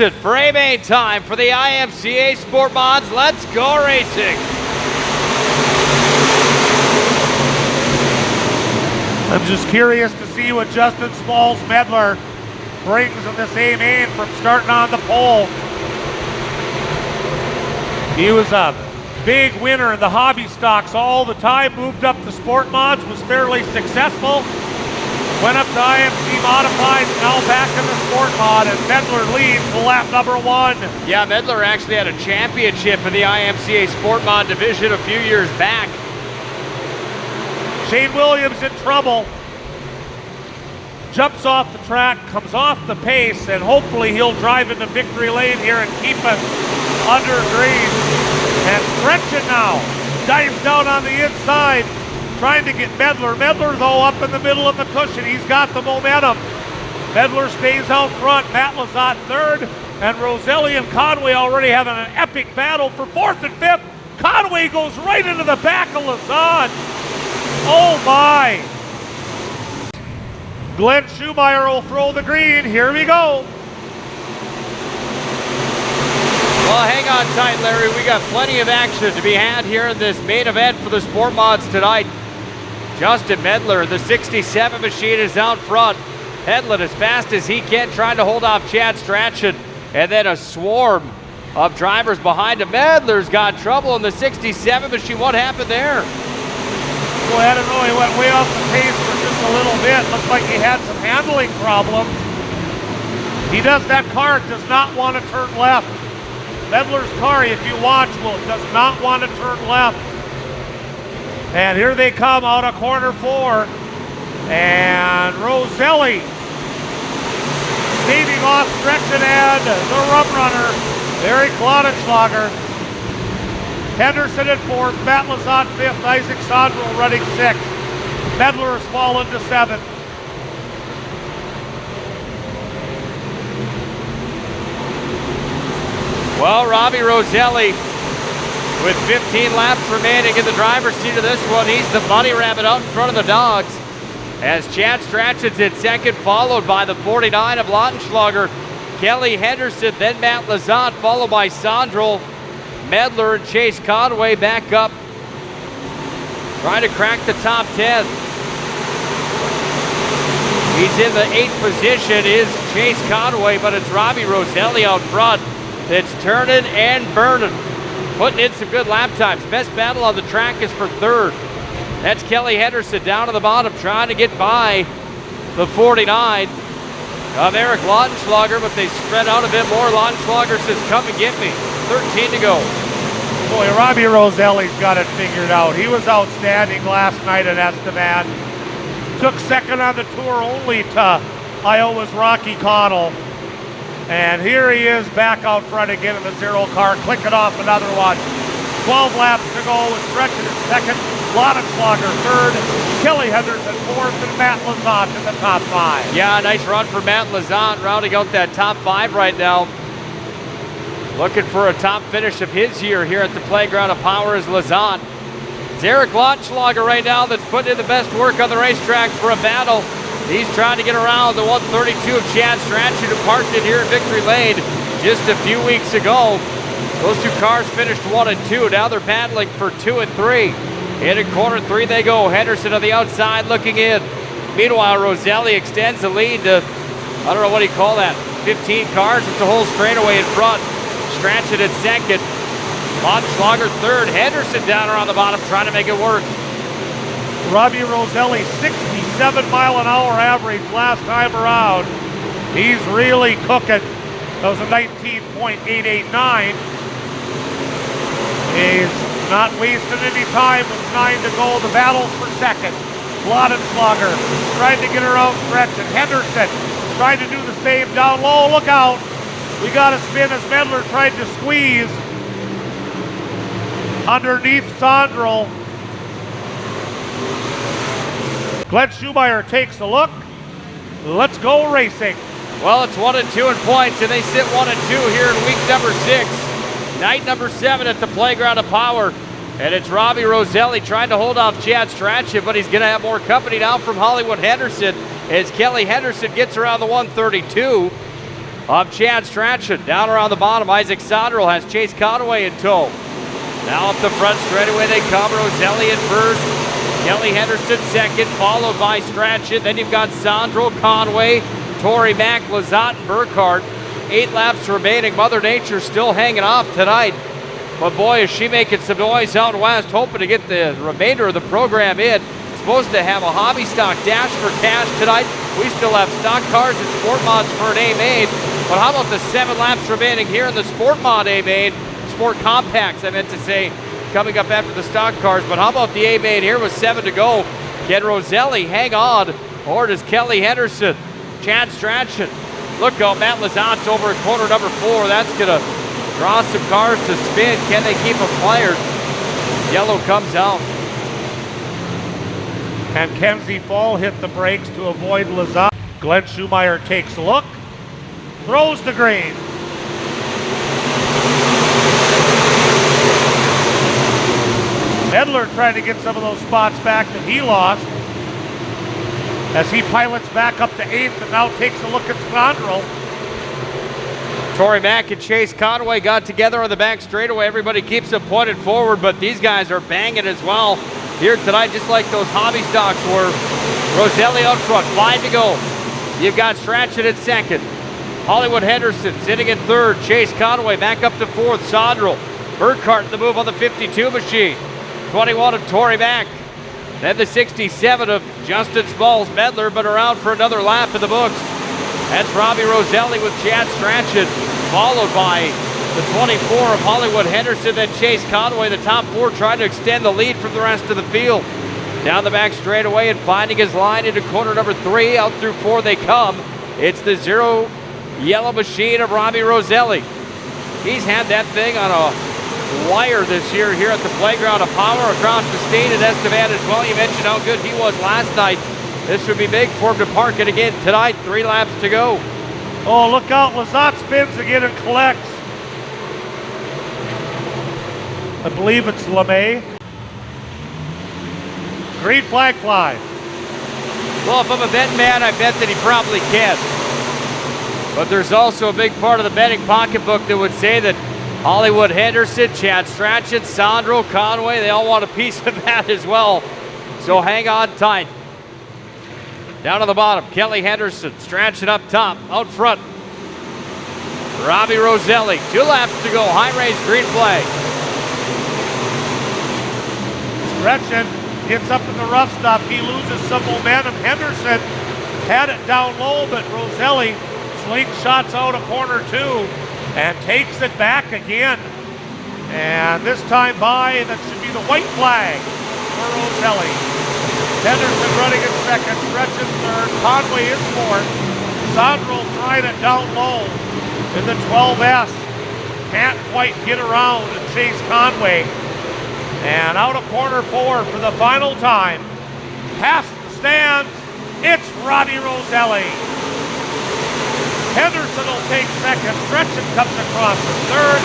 Henderson for a main time for the IMCA Sport Mods. Let's go racing. I'm just curious to see what Justin Smalls Medler brings in this A-main from starting on the pole. He was a big winner in the hobby stocks all the time, moved up to Sport Mods, was fairly successful, went up to IMC Modified, now back in the Sport Mod, and Medler leads to lap number 1. Yeah, Medler actually had a championship in the IMCA Sport Mod division a few years back. Shane Williams in trouble. Jumps off the track, comes off the pace, and hopefully he'll drive into victory lane here and keep us under green. And stretching now, dives down on the inside, trying to get Medler. Medler, though, up in the middle of the cushion. He's got the momentum. Medler stays out front. Matt Lazat third, and Roselli and Conway already having an epic battle for fourth and fifth. Conway goes right into the back of Lazat. Oh my! Glenn Schumacher will throw the green. Here we go. Well, hang on tight, Larry. We got plenty of action to be had here in this main event for the Sport Mods tonight. Justin Medler, the 67 machine, is out front. Headland as fast as he can, trying to hold off Chad Strachan. And then a swarm of drivers behind him. Medler's got trouble in the 67 machine. What happened there? Well, I don't know. He went way off the pace for just a little bit. Looked like he had some handling problems. That car does not want to turn left. Medler's car, if you watch, does not want to turn left. And here they come out of corner 4. And Roselli staving off Stretchen and the rum runner, Eric Laudenschlager. Henderson at 4th, Matt Lazat 5th, Isaac Sondrel running 6th. Medler has fallen to 7th. Well, Robbie Roselli, with 15 laps remaining in the driver's seat of this one, he's the bunny rabbit out in front of the dogs. As Chad Strachan's in second, followed by the 49 of Lautenschlager, Kelly Henderson, then Matt Lazat, followed by Sondrel, Medler, and Chase Conway back up, trying to crack the top 10. He's in the 8th position, is Chase Conway, but it's Robbie Roselli out front that's turning and burning, putting in some good lap times. Best battle on the track is for 3rd. That's Kelly Henderson down to the bottom, trying to get by the 49 of Eric Lautenschlager, but they spread out a bit more. Lautenschlager says, come and get me. 13 to go. Boy, Robbie Roselli's got it figured out. He was outstanding last night at Estevan. Took second on the tour only to Iowa's Rocky Connell. And here he is back out front again in the 0 car, clicking off another one. 12 laps to go with Stretchen in second, Lautenschlager third, Kelly Henderson 4th, and Matt Lazat in the top 5. Yeah, nice run for Matt Lazat, rounding out that top 5 right now. Looking for a top finish of his year here at the Playground of Power is Lazat. It's Eric Lautenschlager right now that's putting in the best work on the racetrack for a battle. He's trying to get around the 132 of Chad Strachan, who parked it here in Victory Lane just a few weeks ago. Those two cars finished 1 and 2. Now they're battling for 2 and 3. In corner 3 they go. Henderson on the outside looking in. Meanwhile, Roselli extends the lead to, I don't know what do you call that, 15 cars. It's a whole straightaway in front. Strachan at second. Lautenschlager third. Henderson down around the bottom trying to make it work. Robbie Roselli, 67-mile-an-hour average last time around. He's really cooking. That was a 19.889. He's not wasting any time with 9 to go. The battle's for second. Lautenschlager trying to get around Stretchen. Henderson trying to do the same down low. Look out. We got a spin as Medler tried to squeeze underneath Sondrel. Glenn Schumacher takes a look. Let's go racing. Well, it's 1 and 2 in points, and they sit 1 and 2 here in week number 6. Night number 7 at the Playground of Power. And it's Robbie Roselli trying to hold off Chad Strachan, but he's going to have more company now from Hollywood Henderson as Kelly Henderson gets around the 132 of Chad Strachan. Down around the bottom, Isaac Sondrel has Chase Conway in tow. Now up the front straightaway they come. Roselli in first, Kelly Henderson second, followed by Strachan. Then you've got Sondrel, Conway, Tori Mack, Lazat, and Burkhardt. 8 laps remaining. Mother Nature still hanging off tonight. But boy, is she making some noise out west, hoping to get the remainder of the program in. Supposed to have a hobby stock dash for cash tonight. We still have stock cars and sport mods for an A main. But how about the 7 laps remaining here in the sport mod A main? Sport compacts, I meant to say, coming up after the stock cars. But how about the A main here with 7 to go? Can Roselli hang on? Or does Kelly Henderson? Chad Strachan. Look out, Matt Lazat's over at corner number 4. That's going to draw some cars to spin. Can they keep them fired? Yellow comes out. And Kenzie Fall hit the brakes to avoid Lazat. Glenn Schumeyer takes a look, throws the green. Edler trying to get some of those spots back that he lost as he pilots back up to 8th and now takes a look at Sondrel. Tori Mack and Chase Conway got together on the back straightaway. Everybody keeps it pointed forward, but these guys are banging as well here tonight, just like those hobby stocks were. Roselli out front, 5 to go. You've got Strachan in second. Hollywood Henderson sitting in third. Chase Conway back up to 4th. Sondrel. Burkhardt in the move on the 52 machine. 21 of Tori Mack. Then the 67 of Justin Smalls. Medler, but around for another lap in the books. That's Robbie Roselli with Chad Strachan, followed by the 24 of Hollywood Henderson, then Chase Conway. The top 4 trying to extend the lead from the rest of the field. Down the back straightaway and finding his line into corner number 3. Out through 4 they come. It's the 0 yellow machine of Robbie Roselli. He's had that thing on a wire this year here at the Playground of Power across the state at Estevan as well. You mentioned how good he was last night. This would be big for him to park it again tonight. 3 laps to go. Oh, look out. Lazat spins again and collects. I believe it's LeMay. Green flag fly. Well, if I'm a betting man, I bet that he probably can. But there's also a big part of the betting pocketbook that would say that Hollywood Henderson, Chad Strachan, Sondrel, Conway, they all want a piece of that as well. So hang on tight. Down to the bottom, Kelly Henderson, Strachan up top, out front. Robbie Roselli, 2 laps to go, high race, green flag. Strachan gets up in the rough stuff, he loses some momentum. Henderson had it down low, but Roselli slingshots out of corner 2 and takes it back again. And this time by, that should be the white flag for Roselli. Henderson running in second, Strachan third, Conway is 4th. Sondrel trying it down low in the 12S. Can't quite get around and chase Conway. And out of corner 4 for the final time. Past the stands, it's Robbie Roselli. Henderson will take second, Strachan comes across the third.